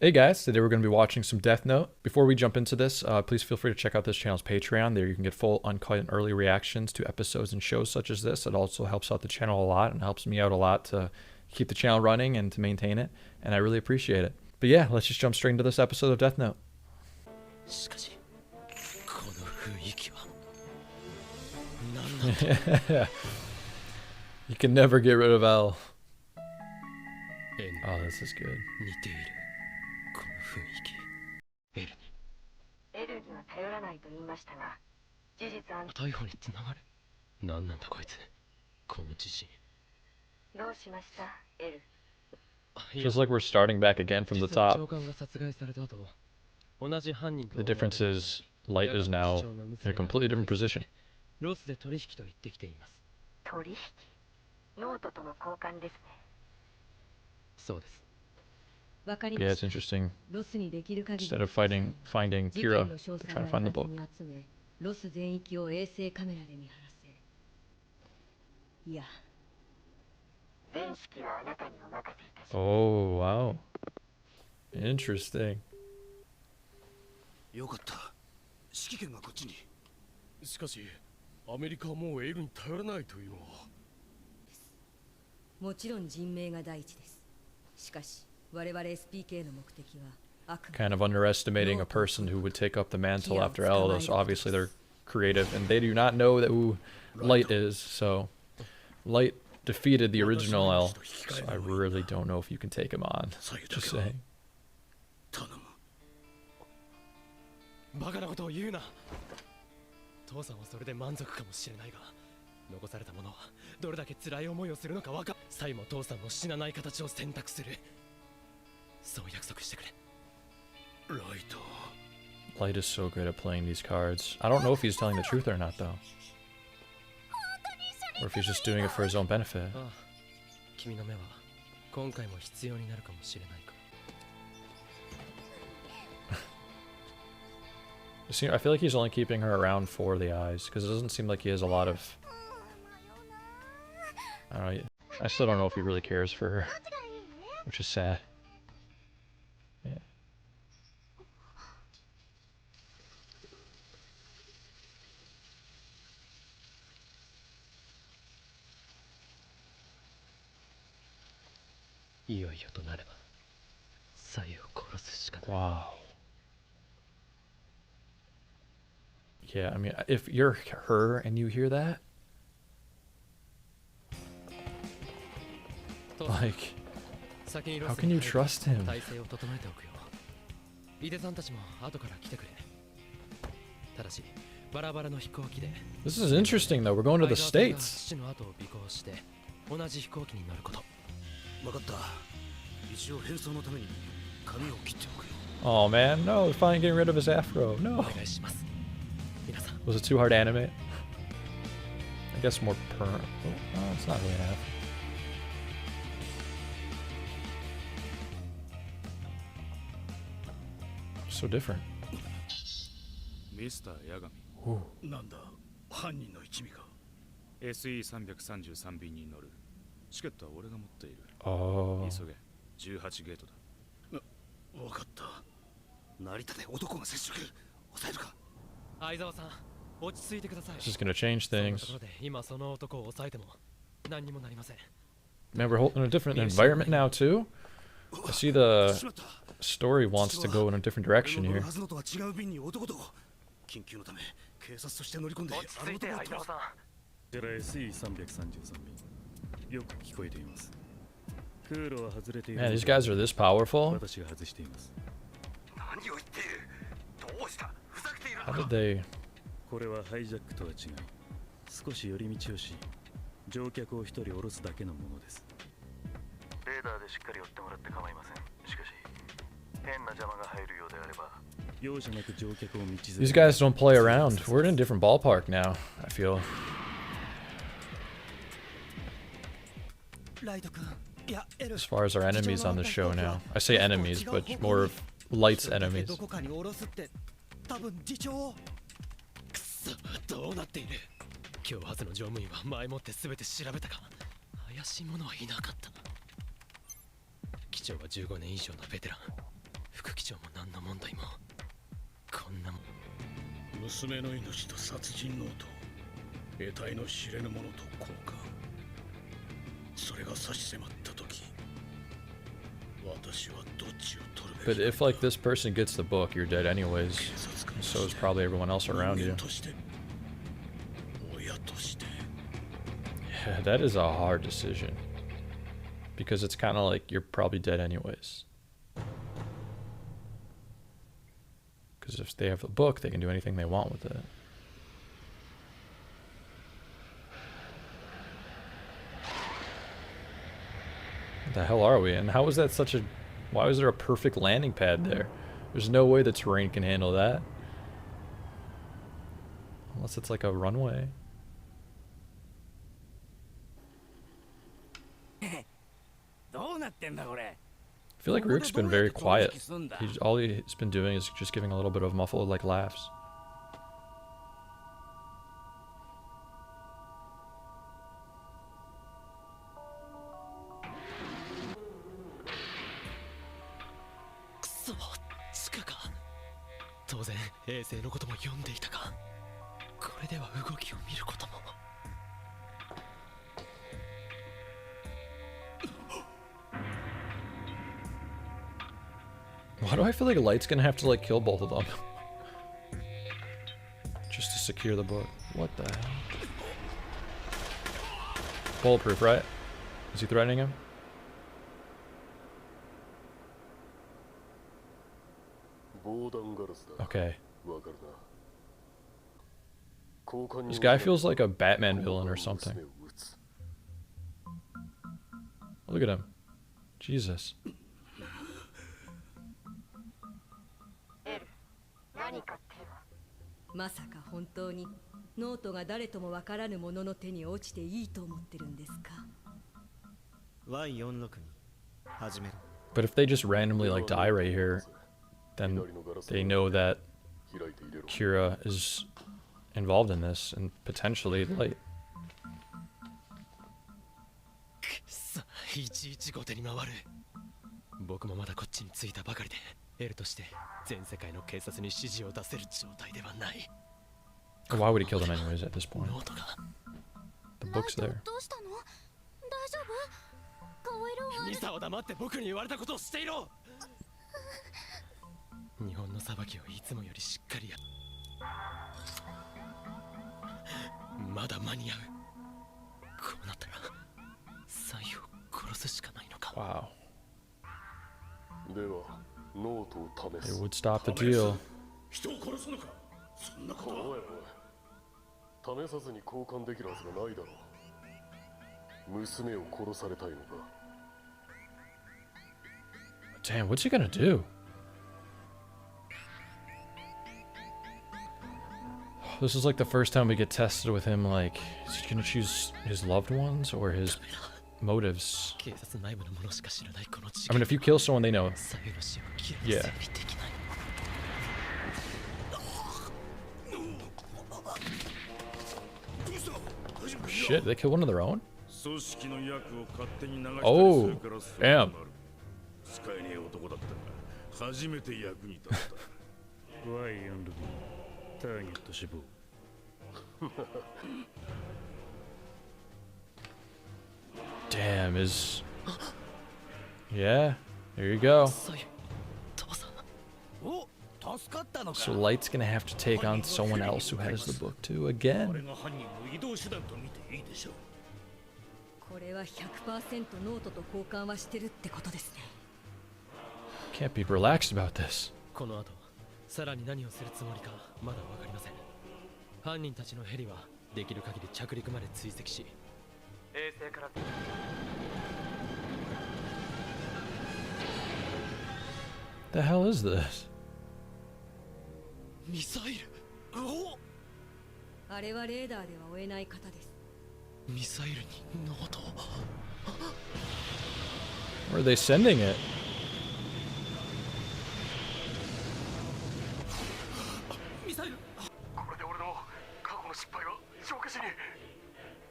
Hey guys, today we're going to be watching some Death Note. Before we jump into this, please feel free to check out this channel's Patreon. There you can get full, uncut, and early reactions to episodes and shows such as this. It also helps out the channel a lot and helps me out a lot to keep the channel running and to maintain it, and I really appreciate it. But yeah, let's just jump straight into this episode of Death Note. You can never get rid of L. Oh, this is good. エルには頼らないと言いましたが、事実あん逮捕につながる。何なんだこいつ。この自信。どうしました、エル。Feels like we're starting back again from the top. 長官が殺害された後、同じ犯人と The difference is Light is now in a completely different position. ロスで取引と言ってきています。取引？ノートとの交換ですね。そうです。 Yeah, it's interesting. Instead of finding Kira, they're trying to find the book. Oh, wow. Interesting. よかった。指揮権がこっちに。しかし、アメリカはもうエルに頼らないというのは。もちろん人命が第一です。しかし Kind of underestimating a person who would take up the mantle after L. So obviously they're creative, and they do not know that who Light is. So Light defeated the original L. So I really don't know if you can take him on. Just saying. バカなことを言うな。父さんはそれで満足かもしれないが、残された者はどれだけ辛い思いをするのかわか。最後父さんの死なない形を選択する。 Light is so good at playing these cards. I don't know if he's telling the truth or not, though. Or if he's just doing it for his own benefit. I feel like he's only keeping her around for the eyes, because it doesn't seem like he has a lot of... I don't know, I still don't know if he really cares for her, which is sad. Yeah. Wow. Yeah, I mean, if you're her and you hear that, like, how can you trust him? This is interesting though, we're going to the States. Oh man, no, they're finally getting rid of his afro. No. Was it too hard to animate? I guess more perm. Oh, it's not really an afro. So different. Mr. Yagami. Nanda, 犯人の一味か。SE333 便に乗る。チケットは俺が持っている。Oh. 急げ。18ゲートだ。わかった。成田で男が接触。抑えるか。相沢さん、落ち着いてください。 This is gonna change things. 今その男を抑えても何にもなりません。 Man, we're in a different environment now too. I see the story wants to go in a different direction here. Man, these guys are this powerful? How did they... これはハイジャックとは違い、少し寄り道をし、乗客を一人降ろすだけのものです。レーダーでしっかり追ってもらって構いません。しかし、変な邪魔が入るようであれば、容赦なく乗客を道連れ。These guys don't play around. We're in a different ballpark now, I feel. As far as our enemies on the show now. I say enemies, but more of Light's enemies. どうなっている。今日発の乗務員は前もって全て調べたか。怪しい者はいなかった。機長は15年以上のベテラン。機長も何の問題もこんなもん娘の命と殺人ノート、得体の知れぬものと交換。それが差し迫った時、私はどっちを取るべき But if like this person gets the book, you're dead anyways. And so is probably everyone else around you. として、親として。 Yeah, that is a hard decision. Because it's kind of like you're probably dead anyways. Because if they have the book, they can do anything they want with it. What the hell are we in? How is that such a... Why was there a perfect landing pad there? There's no way the terrain can handle that. Unless it's like a runway. I feel like Rook's been very quiet. All he's been doing is just giving a little bit of muffled like laughs. Why do I feel like Light's gonna have to like kill both of them? Just to secure the book. What the hell? Bulletproof, right? Is he threatening him? Okay. This guy feels like a Batman villain or something. Look at him. Jesus. 何か手は。まさか本当にノートが誰ともわからぬ者の手に落ちていいと思ってるんですか。 Y46 に始める。 But if they just randomly like die right here, then they know that Kira is involved in this and potentially Light. さあいちいち後手に回る。僕もまだこっちに着いたばかりで、エルとして全世界の警察に指示を出せる状態ではない。 Why would he kill them anyways at this point? ノートが The book's there. どうしたの？大丈夫？顔色ミサは黙って僕に言われたことをしていろ。日本の裁きをいつもよりしっかりや。まだ間に合う。こうなったらサイを殺すしかないのか。 Wow. ではノートを試 It す。 would stop the deal. 人を殺すのか？そんなことは。おいおい。試さずに交換できるはずがないだろう。娘を殺されたいのか。 Damn, what's he gonna do? This is like the first time we get tested with him, like, is he gonna choose his loved ones or his motives? 警察内部の者しか知らないこの事 I mean, if you kill someone they know, 左右の死をきれいに整理できない。 shit, they kill one of their own? 組織の役を勝手に流したり Oh, するからそう damn. なる。使えねえ男だったが初めて役に立った。Y46ターゲット死亡。Damn, is... Yeah, there you go. 左右、父さん。 So Light's gonna have to take on someone else who has the book too あれ again. が犯人の移動手段と見ていいでしょう。これは 100% ノートと交換はしてるってことですね。 Can't be relaxed about this. この後、さらに何をするつもりかまだわかりません。犯人たちのヘリはできる限り着陸まで追跡し、衛星から The hell is this? ミサイル。おお、あれはレーダーでは追えない方です。ミサイルにノート。 Where are they sending it? ミサイル。これで俺の過去の失敗は消化しに。あ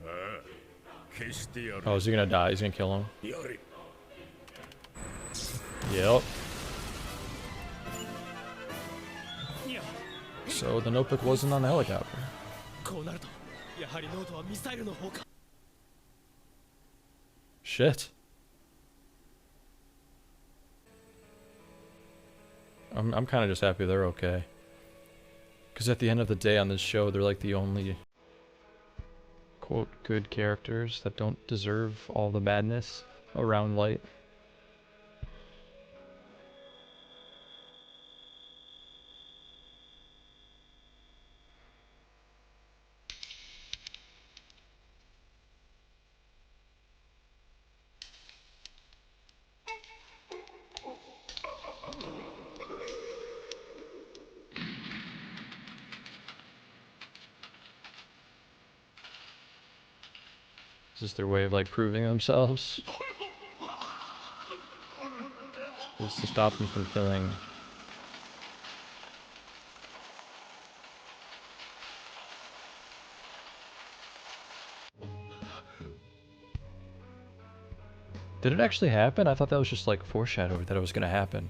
あ、消してやる。 Oh, is he gonna die? He's gonna kill him. やれ。 Yep. So the notebook wasn't on the helicopter. こうなるとやはりノートはミサイルの方か。 Shit. I'm kind of just happy they're okay. Because at the end of the day on this show, they're like the only, quote, good characters that don't deserve all the madness around Light. Is this their way of like proving themselves? Just to stop them from killing. Did it actually happen? I thought that was just like foreshadowed that it was gonna happen.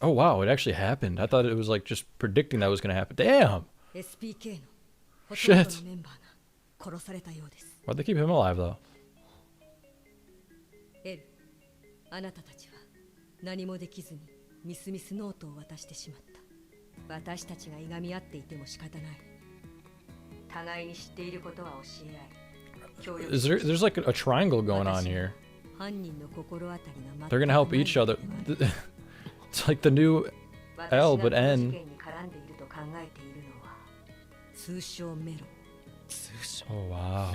Oh wow, it actually happened. I thought it was like just predicting that was gonna happen. Damn! Shit! Why'd they keep him alive though? あなたたちは何もできずにミスミスノートを渡してしまった。私たちがいがみ合っていても仕方ない。互いに知っていることは教え合い。There's like a triangle going on here. They're gonna help each other. It's like the new L, but N. Oh wow.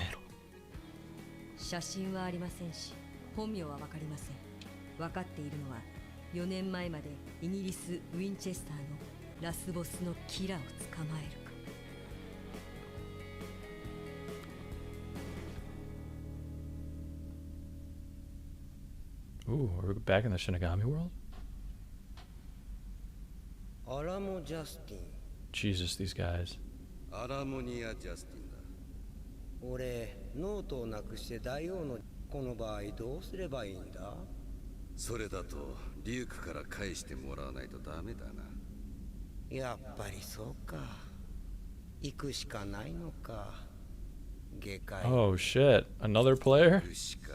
写真はありませんし、本名はわかりません。分かっているのは4年前までイギリスウィンチェスターのラスボスのキラを捕まえるか。Ooh, are we back in the Shinigami world? アラモ・ジャスティン。 Jesus, these guys. アラモニア・ジャスティンだ。俺、ノートをなくして大王のこの場合どうすればいいんだ？それだとリュウクから返してもらわないとダメだな。やっぱりそうか。行くしかないのか。下界。 Oh shit, another player? 行くしか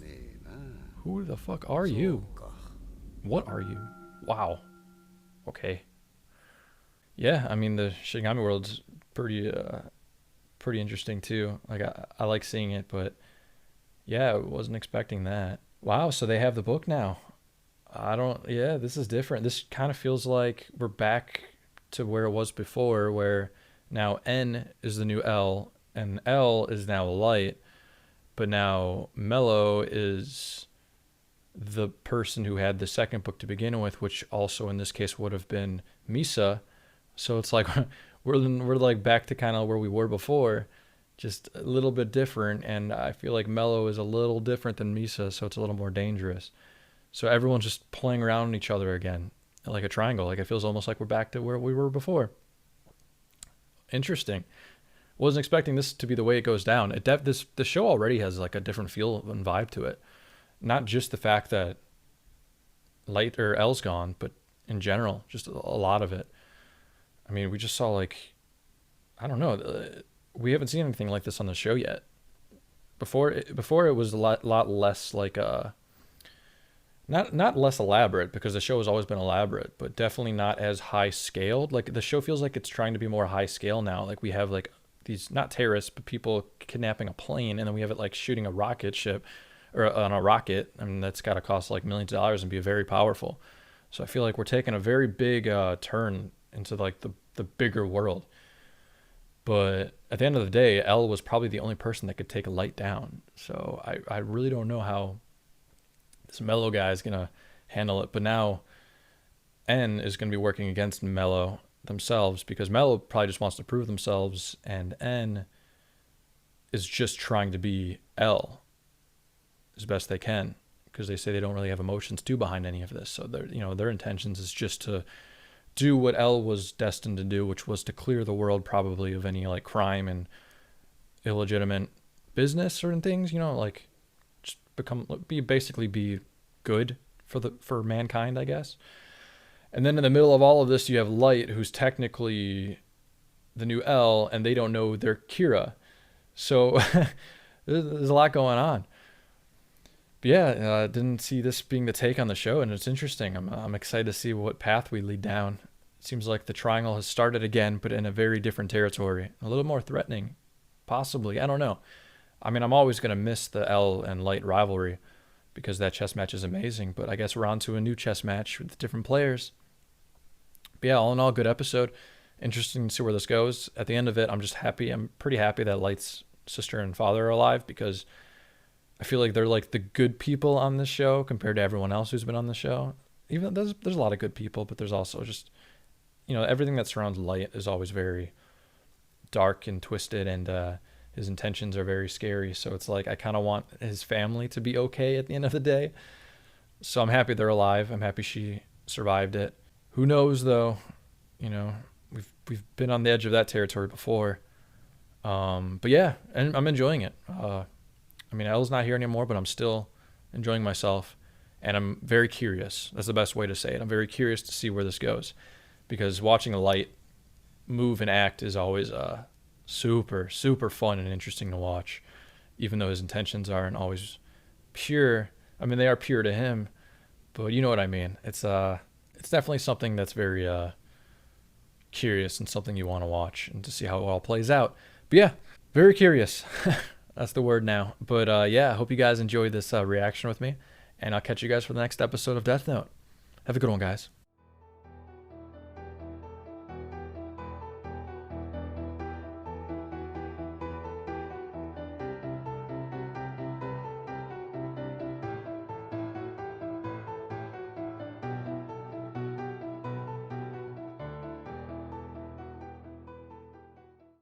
ねえな。 Who the fuck are you? What are you? Wow. Okay. Yeah, I mean the Shinigami world's pretty interesting too. Like I like seeing it, but yeah, I wasn't expecting that. Wow, so they have the book now. Yeah, this is different. This kind of feels like we're back to where it was before, where now N is the new L and L is now Light, but now Mello is the person who had the second book to begin with, which also in this case would have been Misa. So it's like we're like back to kind of where we were before, just a little bit different. And I feel like Mello is a little different than Misa, so it's a little more dangerous. So everyone's just playing around each other again, like a triangle. Like it feels almost like we're back to where we were before. Interesting. Wasn't expecting this to be the way it goes down. The show already has like a different feel and vibe to it. Not just the fact that Light or L's gone, but in general, just a lot of it. I mean, we just saw like, I don't know, we haven't seen anything like this on the show yet. Before it was a lot less like not less elaborate, because the show has always been elaborate, but definitely not as high scaled. Like the show feels like it's trying to be more high scale now. Like we have like these, not terrorists, but people kidnapping a plane, and then we have it like shooting a rocket ship or on a rocket. I mean, that's got to cost like millions of dollars and be very powerful. So I feel like we're taking a very big turn into like the bigger world. But at the end of the day, L was probably the only person that could take a Light down. So I really don't know how this Mello guy is going to handle it. But now N is going to be working against Mello themselves, because Mello probably just wants to prove themselves, and N is just trying to be L as best they can, because they say they don't really have emotions due behind any of this. So their intentions is just to do what L was destined to do, which was to clear the world probably of any like crime and illegitimate business, certain things, you know, like just basically be good for mankind, I guess. And then in the middle of all of this, you have Light, who's technically the new L, and they don't know they're Kira. So there's a lot going on. But yeah, I didn't see this being the take on the show, and it's interesting. I'm excited to see what path we lead down. It seems like the triangle has started again, but in a very different territory. A little more threatening, possibly. I don't know. I mean, I'm always going to miss the L and Light rivalry because that chess match is amazing. But I guess we're on to a new chess match with different players. But yeah, all in all, good episode. Interesting to see where this goes. At the end of it, I'm just happy. I'm pretty happy that Light's sister and father are alive because I feel like they're like the good people on this show compared to everyone else who's been on the show. Even there's a lot of good people, but there's also just, you know, everything that surrounds Light is always very dark and twisted, and his intentions are very scary. So it's like I kind of want his family to be okay at the end of the day. So I'm happy they're alive. I'm happy she survived it. Who knows though? You know, we've been on the edge of that territory before. But yeah, and I'm enjoying it. I mean, Elle's not here anymore, but I'm still enjoying myself, and I'm very curious. That's the best way to say it. I'm very curious to see where this goes, because watching Light move and act is always super, super fun and interesting to watch, even though his intentions aren't always pure. I mean, they are pure to him, but you know what I mean. It's definitely something that's very curious and something you want to watch and to see how it all plays out. But yeah, very curious. That's the word now. But yeah, I hope you guys enjoyed this reaction with me, and I'll catch you guys for the next episode of Death Note. Have a good one, guys.